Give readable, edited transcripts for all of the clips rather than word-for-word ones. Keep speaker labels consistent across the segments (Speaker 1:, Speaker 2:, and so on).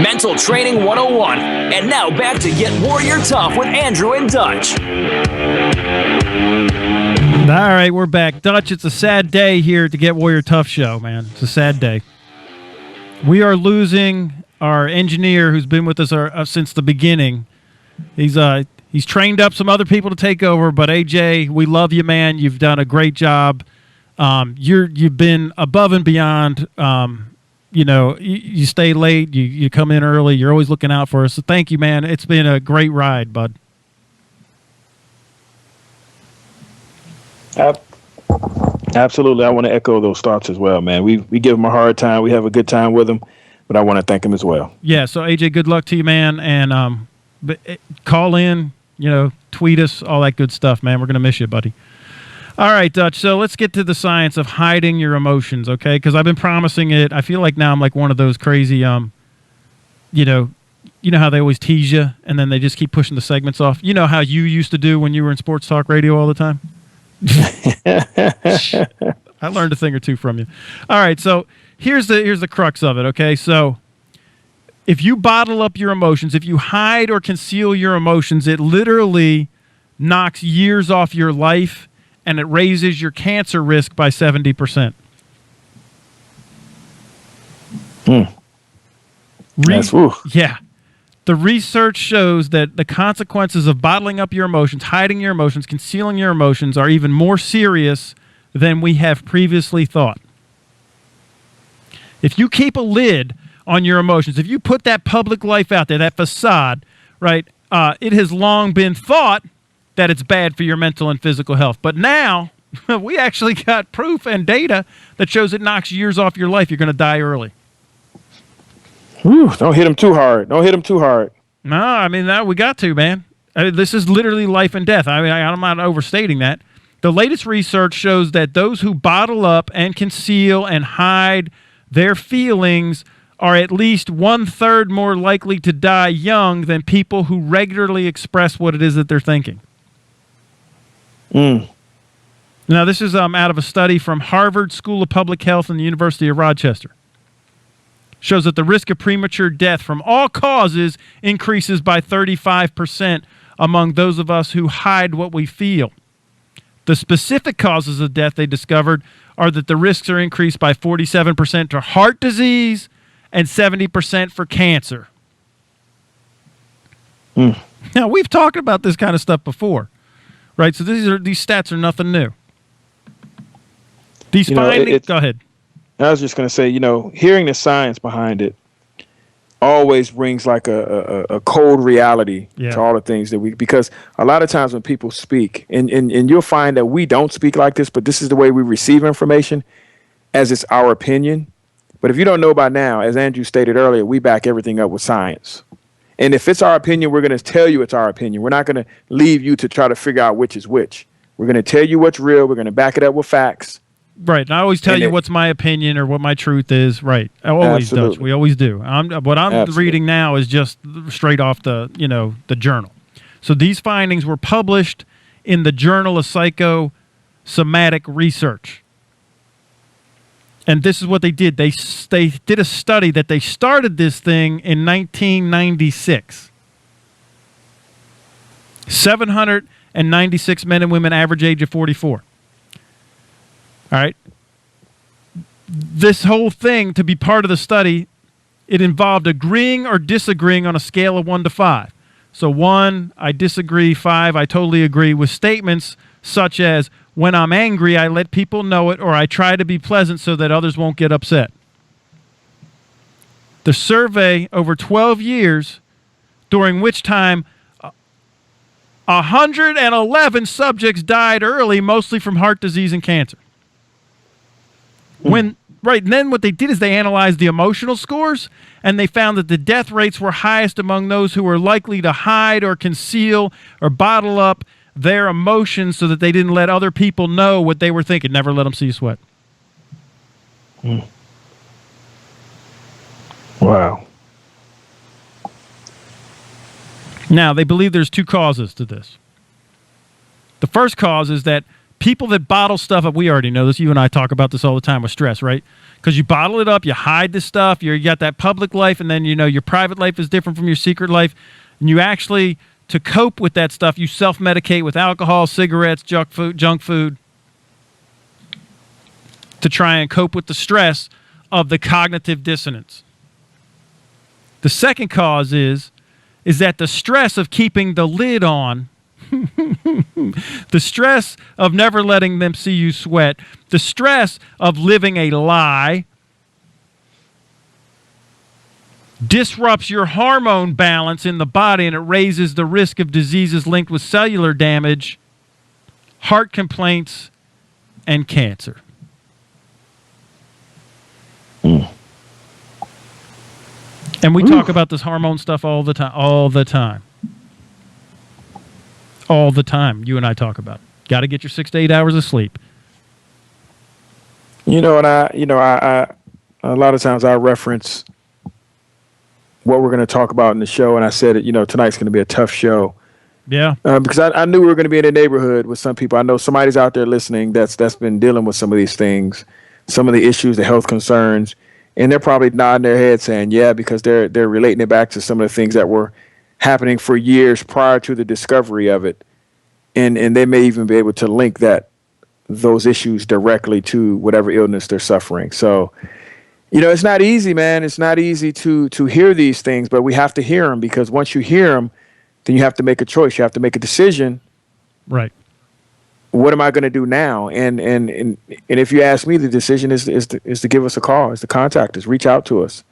Speaker 1: Mental Training 101. And now back to Get Warrior Tough with Andrew and Dutch.
Speaker 2: All right, we're back. Dutch, it's a sad day here at the Get Warrior Tough show, man. It's a sad day. We are losing our engineer who's been with us since the beginning. He's trained up some other people to take over, but AJ, we love you, man. You've done a great job. You've been above and beyond. You stay late, you come in early, you're always looking out for us. So thank you, man. It's been a great ride, bud.
Speaker 3: Absolutely. I want to echo those thoughts as well, man. We give him a hard time. We have a good time with him, but I want to thank him as well.
Speaker 2: Yeah, so AJ, good luck to you, man. And call in, tweet us, all that good stuff, man. We're going to miss you, buddy. All right, Dutch, so let's get to the science of hiding your emotions, okay? Because I've been promising it. I feel like now I'm like one of those crazy, you know how they always tease you, and then they just keep pushing the segments off? You know how you used to do when you were in sports talk radio all the time? I learned a thing or two from you. All right, so here's the crux of it, okay? So if you bottle up your emotions, if you hide or conceal your emotions, it literally knocks years off your life, and it raises your cancer risk by 70%. Yeah. The research shows that the consequences of bottling up your emotions, hiding your emotions, concealing your emotions are even more serious than we have previously thought. If you keep a lid on your emotions, if you put that public life out there, that facade, right, it has long been thought that it's bad for your mental and physical health. But now we actually got proof and data that shows it knocks years off your life. You're going to die early.
Speaker 3: Whew, don't hit him too hard. No,
Speaker 2: I mean, we got to, man. This is literally life and death. I mean, I'm not overstating that. The latest research shows that those who bottle up and conceal and hide their feelings are at least 1/3 more likely to die young than people who regularly express what it is that they're thinking. Now, this is out of a study from Harvard School of Public Health and the University of Rochester. Shows that the risk of premature death from all causes increases by 35% among those of us who hide what we feel. The specific causes of death they discovered are that the risks are increased by 47% to heart disease and 70% for cancer. Now, we've talked about this kind of stuff before, right? So these stats are nothing new. These findings, go ahead.
Speaker 3: I was just going to say, hearing the science behind it always brings like a cold reality to all the things that because a lot of times when people speak, and you'll find that we don't speak like this, but this is the way we receive information as it's our opinion. But if you don't know by now, as Andrew stated earlier, we back everything up with science. And if it's our opinion, we're going to tell you it's our opinion. We're not going to leave you to try to figure out which is which. We're going to tell you what's real. We're going to back it up with facts.
Speaker 2: Right, and I always tell you what's my opinion or what my truth is. Right, I always do. We always do. What I'm reading now is just straight off the journal. So these findings were published in the Journal of Psychosomatic Research, and this is what they did. They did a study that they started this thing in 1996. 796 men and women, average age of 44. All right. This whole thing, to be part of the study, it involved agreeing or disagreeing on a scale of 1 to 5. So 1, I disagree. 5, I totally agree, with statements such as, when I'm angry, I let people know it, or I try to be pleasant so that others won't get upset. The survey over 12 years, during which time 111 subjects died early, mostly from heart disease and cancer. And then what they did is they analyzed the emotional scores, and they found that the death rates were highest among those who were likely to hide or conceal or bottle up their emotions so that they didn't let other people know what they were thinking. Never let them see you sweat.
Speaker 3: Wow.
Speaker 2: Now, they believe there's 2 causes to this. The first cause is that people that bottle stuff up, we already know this. You and I talk about this all the time with stress, right? Because you bottle it up, you hide this stuff, you got that public life, and then, your private life is different from your secret life. And you actually, to cope with that stuff, you self-medicate with alcohol, cigarettes, junk food, to try and cope with the stress of the cognitive dissonance. The second cause is that the stress of keeping the lid on, the stress of never letting them see you sweat, the stress of living a lie disrupts your hormone balance in the body, and it raises the risk of diseases linked with cellular damage, heart complaints, and cancer. And we talk about this hormone stuff all the time. You and I talk about it. Got to get your 6 to 8 hours of sleep.
Speaker 3: And I a lot of times I reference what we're going to talk about in the show, and I said, tonight's going to be a tough show.
Speaker 2: Yeah.
Speaker 3: Because I knew we were going to be in a neighborhood with some people. I know somebody's out there listening that's been dealing with some of these things, some of the issues, the health concerns, and they're probably nodding their head saying, yeah, because they're relating it back to some of the things that were happening for years prior to the discovery of it. And they may even be able to link those issues directly to whatever illness they're suffering. So, it's not easy, man. It's not easy to hear these things, but we have to hear them, because once you hear them, then you have to make a choice. You have to make a decision.
Speaker 2: Right.
Speaker 3: What am I going to do now? And if you ask me, the decision is to give us a call, is to contact us, reach out to us,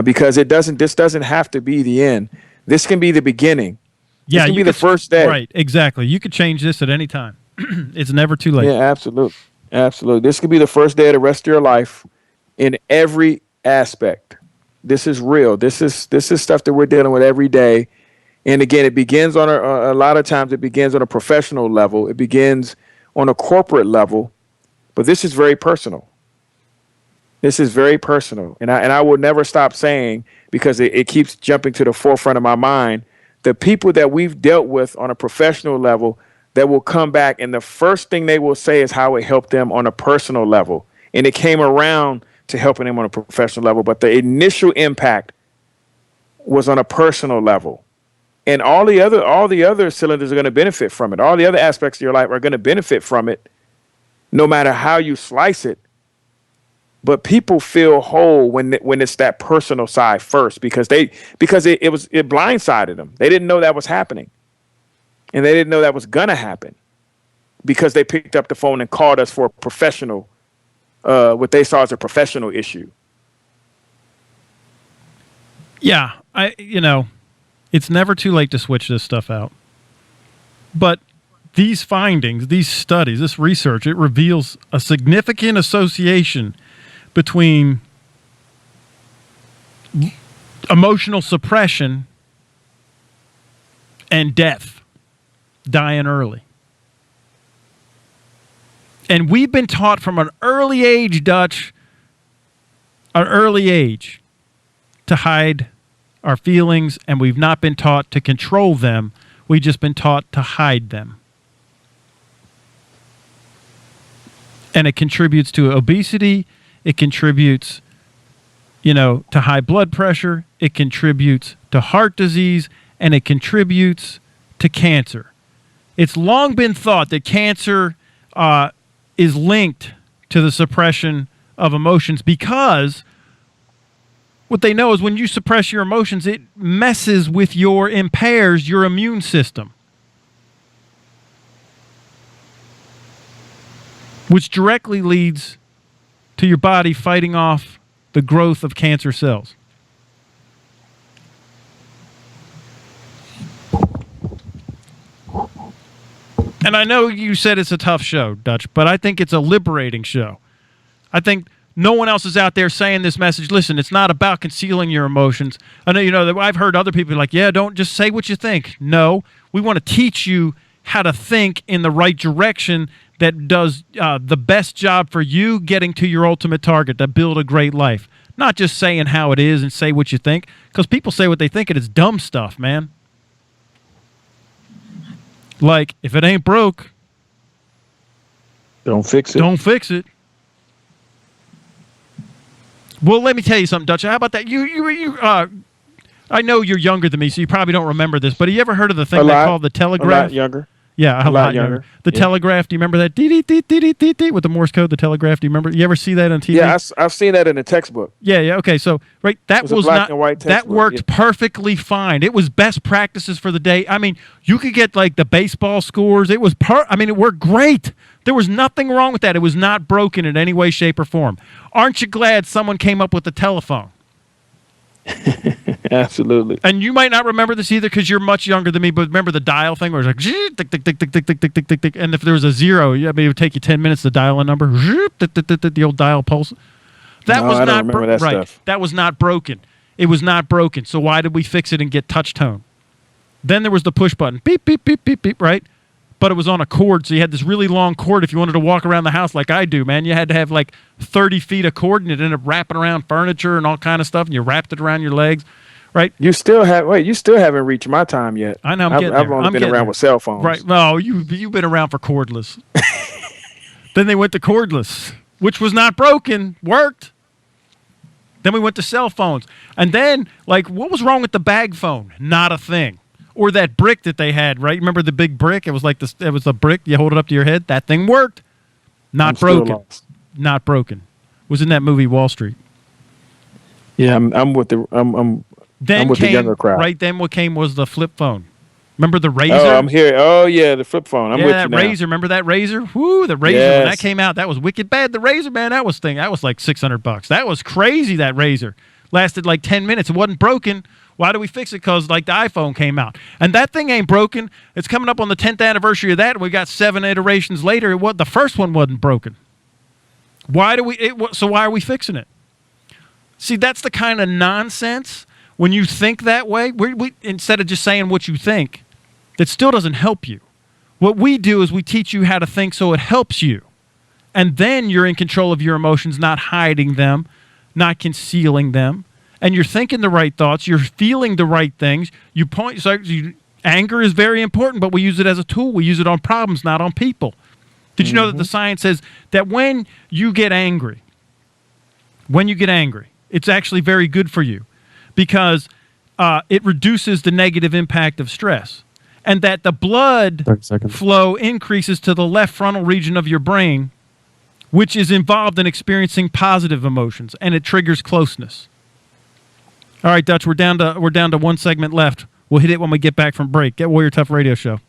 Speaker 3: because this doesn't have to be the end. This can be the beginning.
Speaker 2: Yeah,
Speaker 3: this can be the first day.
Speaker 2: Right, exactly. You could change this at any time. It's never too late.
Speaker 3: Yeah, absolutely. This could be the first day of the rest of your life in every aspect. This is real. This is stuff that we're dealing with every day. And again, it begins on a lot of times it begins on a professional level. It begins on a corporate level, but this is very personal. This is very personal. And I will never stop saying, because it keeps jumping to the forefront of my mind, the people that we've dealt with on a professional level that will come back, and the first thing they will say is how it helped them on a personal level. And it came around to helping them on a professional level, but the initial impact was on a personal level. And all the other cylinders are going to benefit from it. All the other aspects of your life are going to benefit from it, no matter how you slice it. But people feel whole when it's that personal side first, because it blindsided them. They didn't know that was happening, and they didn't know that was gonna happen, because they picked up the phone and called us for a professional, what they saw as a professional issue.
Speaker 2: Yeah, it's never too late to switch this stuff out. But these findings, these studies, this research, it reveals a significant association between emotional suppression and death, dying early. And we've been taught from an early age, Dutch, to hide our feelings, and we've not been taught to control them. We've just been taught to hide them. And it contributes to obesity. It contributes, to high blood pressure. It contributes to heart disease, and it contributes to cancer. It's long been thought that cancer is linked to the suppression of emotions, because what they know is when you suppress your emotions, it impairs your immune system, which directly leads to your body fighting off the growth of cancer cells. And I know you said it's a tough show, Dutch, but I think it's a liberating show. I think no one else is out there saying this message. Listen, it's not about concealing your emotions. I know, I've heard other people like, yeah, don't just say what you think. No, we want to teach you how to think in the right direction that does the best job for you getting to your ultimate target, to build a great life. Not just saying how it is and say what you think, because people say what they think and it's dumb stuff, man. Like, if it ain't broke,
Speaker 3: Don't fix it.
Speaker 2: Don't fix it. Well, let me tell you something, Dutch. How about that? I know you're younger than me, so you probably don't remember this, but have you ever heard of the thing they call the Telegraph?
Speaker 3: A lot younger.
Speaker 2: Yeah, a lot younger. The Telegraph, do you remember that? Dee-dee-dee-dee-dee-dee with the Morse code, the Telegraph, do you remember? You ever see that on TV?
Speaker 3: Yeah, I've seen that in the textbook.
Speaker 2: Yeah, okay. So, right, that was
Speaker 3: black
Speaker 2: not,
Speaker 3: and white
Speaker 2: that worked perfectly fine. It was best practices for the day. I mean, you could get like the baseball scores. It was, it worked great. There was nothing wrong with that. It was not broken in any way, shape, or form. Aren't you glad someone came up with the telephone?
Speaker 3: Absolutely.
Speaker 2: And you might not remember this either because you're much younger than me, but remember the dial thing where it's like tick, tick, tick, tick, tick, tick, tick, tick, tick, tick, and if there was a zero, it would take you 10 minutes to dial a number. The old dial pulse. That was not right. That was not broken. It was not broken. So why did we fix it and get touch tone? Then there was the push button. Beep, beep, beep, beep, beep, right? But it was on a cord, so you had this really long cord. If you wanted to walk around the house like I do, man, you had to have like 30 feet of cord, and it ended up wrapping around furniture and all kind of stuff, and you wrapped it around your legs, right? You still
Speaker 3: haven't reached my time yet.
Speaker 2: I know.
Speaker 3: I've only been around with cell phones.
Speaker 2: Right. No, you've been around for cordless. Then they went to cordless, which was not broken, worked. Then we went to cell phones. And then, like, what was wrong with the bag phone? Not a thing. Or that brick that they had, right? Remember the big brick? It was like this. It was a brick. You hold it up to your head. That thing worked. Not broken. Not broken. Was in that movie Wall Street.
Speaker 3: Yeah, I'm with the the younger crowd.
Speaker 2: Right then, what came was the flip phone. Remember the Razor?
Speaker 3: Oh, I'm here. Oh yeah, the flip phone. I'm with you now.
Speaker 2: Razor. Remember that Razor? Whoo, the Razor when that came out, that was wicked bad. The Razor, man, that was like $600. That was crazy. That Razor lasted like 10 minutes. It wasn't broken. Why do we fix it? Because like the iPhone came out, and that thing ain't broken. It's coming up on the 10th anniversary of that, and we got 7 iterations later. The first one wasn't broken. So why are we fixing it? See, that's the kind of nonsense. When you think that way, we instead of just saying what you think, that still doesn't help you. What we do is we teach you how to think so it helps you, and then you're in control of your emotions, not hiding them, not concealing them. And you're thinking the right thoughts. You're feeling the right things. Anger is very important, but we use it as a tool. We use it on problems, not on people. Did you know that the science says that when you get angry, it's actually very good for you because it reduces the negative impact of stress, and that the blood flow increases to the left frontal region of your brain, which is involved in experiencing positive emotions, and it triggers closeness. All right, Dutch, we're down to one segment left. We'll hit it when we get back from break. Get Warrior Tough Radio Show.